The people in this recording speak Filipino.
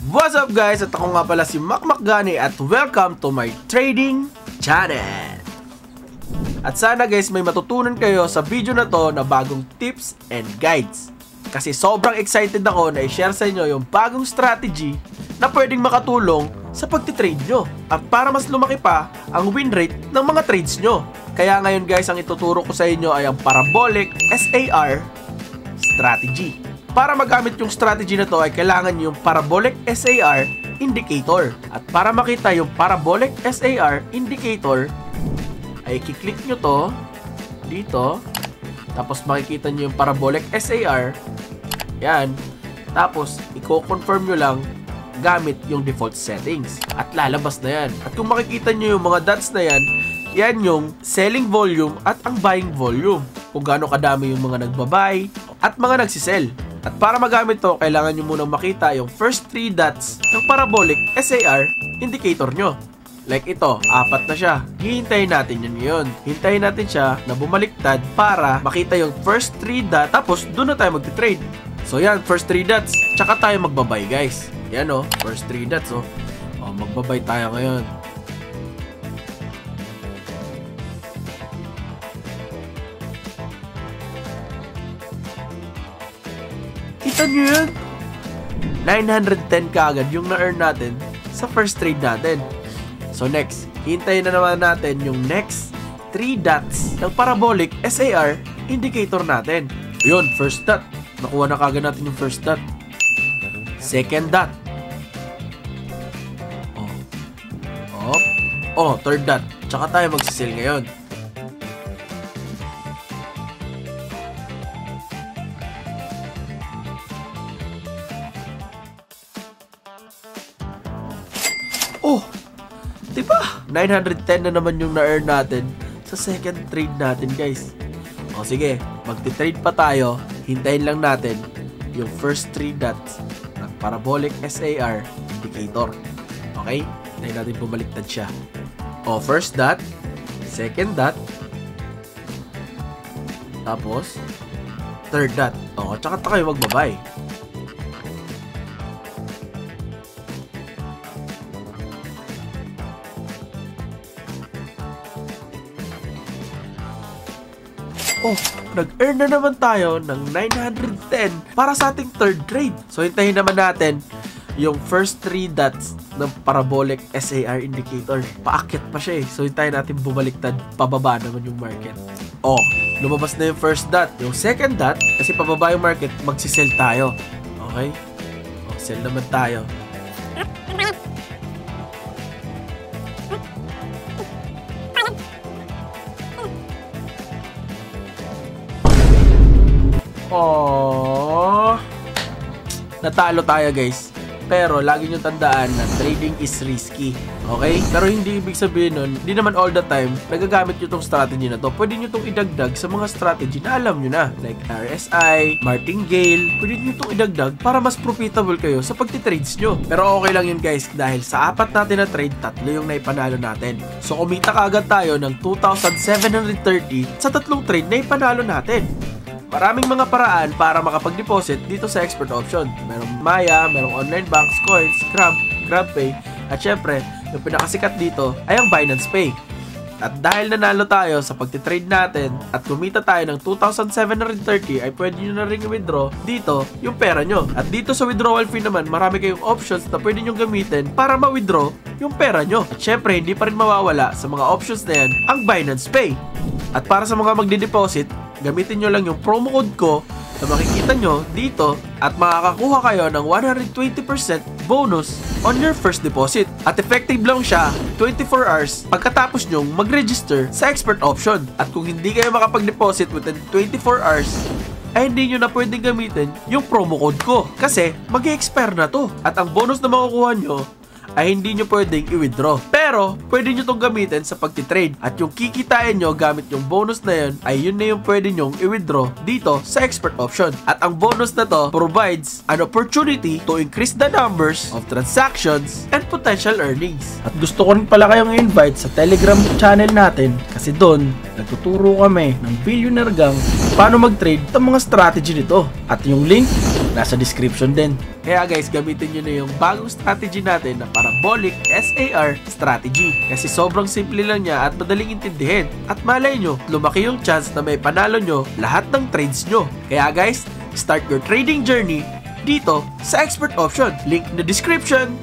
What's up guys? At ako nga pala si Makmakgani at welcome to my trading channel. At sana guys may matutunan kayo sa video na to na bagong tips and guides. Kasi sobrang excited ako na i-share sa inyo yung bagong strategy na pwedeng makatulong sa pagtitrade nyo. At para mas lumaki pa ang win rate ng mga trades nyo. Kaya ngayon guys ang ituturo ko sa inyo ay ang Parabolic SAR strategy. Para magamit yung strategy na to ay kailangan yung Parabolic SAR indicator. At para makita yung Parabolic SAR indicator ay i-click nyo to dito. Tapos makikita nyo yung Parabolic SAR. Yan. Tapos i-confirm nyo lang gamit yung default settings. At lalabas na yan. At kung makikita nyo yung mga dots na yan, yan yung selling volume at ang buying volume. Kung gaano kadami yung mga nagbabuy at mga nagsisell. At para magamit to, kailangan nyo munang makita yung first 3 dots ng Parabolic SAR indicator nyo. Like ito, 4 na siya. Hihintayin natin yun ngayon. Hintayin natin siya na bumaliktad para makita yung first 3 dots. Tapos doon na tayo magti-trade. So yan, first 3 dots. Tsaka tayo magbabay guys. Yan o, first 3 dots o. Magbabay tayo ngayon. Kita nyo yun? 910 kaagad yung na-earn natin sa first trade natin. So next, hintayin na naman natin yung next 3 dots ng Parabolic SAR indicator natin. Yun, first dot. Nakuha na kaagad natin yung first dot. Second dot. Third dot. Tsaka tayo magsisell ngayon. Diba? 910 na naman yung na-earn natin sa second trade natin guys. Sige, magti-trade pa tayo. Hintayin lang natin yung first 3 dots ng Parabolic SAR indicator. Okay? Hintayin natin bumaliktad siya. First dot, second dot, tapos third dot. Tsaka tayo magbabay. Nag-earn na naman tayo ng 910 para sa ating third trade. So, hintayin naman natin yung first 3 dots ng Parabolic SAR indicator. Paakyat pa siya eh. So, hintayin natin bumaliktad. Pababa naman yung market. Lumabas na yung first dot. Yung second dot, kasi pababa yung market, magsisell tayo. Okay? Sell naman tayo. Natalo tayo guys. Pero lagi nyo tandaan na trading is risky. Okay? Pero hindi ibig sabihin nun, hindi naman all the time nagagamit nyo tong strategy na to. Pwede nyo tong idagdag sa mga strategy na alam nyo na. Like RSI, martingale. Pwede nyo tong idagdag para mas profitable kayo sa pagtitrades nyo. Pero okay lang yun guys. Dahil sa 4 natin na trade, 3 yung naipanalo natin. So kumita kaagad tayo ng 2,730 sa 3 trade na ipanalo natin. Maraming mga paraan para makapag-deposit dito sa expert option. Merong Maya, merong online banks, coins, GrabPay, at syempre, yung pinakasikat dito ay ang Binance Pay. At dahil nanalo tayo sa pagtitrade natin at kumita tayo ng 2,730 ay pwede nyo na rin i-withdraw dito yung pera nyo. At dito sa withdrawal fee naman, marami kayong options na pwede nyo gamitin para ma-withdraw yung pera nyo. At syempre, hindi pa rin mawawala sa mga options na yan ang Binance Pay. At para sa mga magde-deposit, gamitin nyo lang yung promo code ko na makikita nyo dito at makakakuha kayo ng 120% bonus on your first deposit. At effective lang siya 24 hours pagkatapos nyong mag-register sa expert option. At kung hindi kayo makapag-deposit within 24 hours, ay hindi nyo na pwedeng gamitin yung promo code ko kasi mag-i-expire na to. At ang bonus na makukuha nyo ay hindi nyo pwedeng i-withdraw. Pero, pwede nyo itong gamitin sa pagtitrade. At yung kikitain nyo gamit yung bonus na yun, ay yun na yung pwede nyong i-withdraw dito sa expert option. At ang bonus na to provides an opportunity to increase the numbers of transactions and potential earnings. At gusto ko rin pala kayong invite sa Telegram channel natin kasi doon, nagtuturo kami ng Billionaire Gang paano mag-trade ng mga strategy nito. At yung link nasa description din. Kaya guys, gamitin nyo na yung bagong strategy natin na parabolic SAR strategy. Kasi sobrang simple lang niya at madaling intindihin. At malay nyo, lumaki yung chance na may panalo nyo lahat ng trades nyo. Kaya guys, start your trading journey dito sa Expert Option. Link in the description.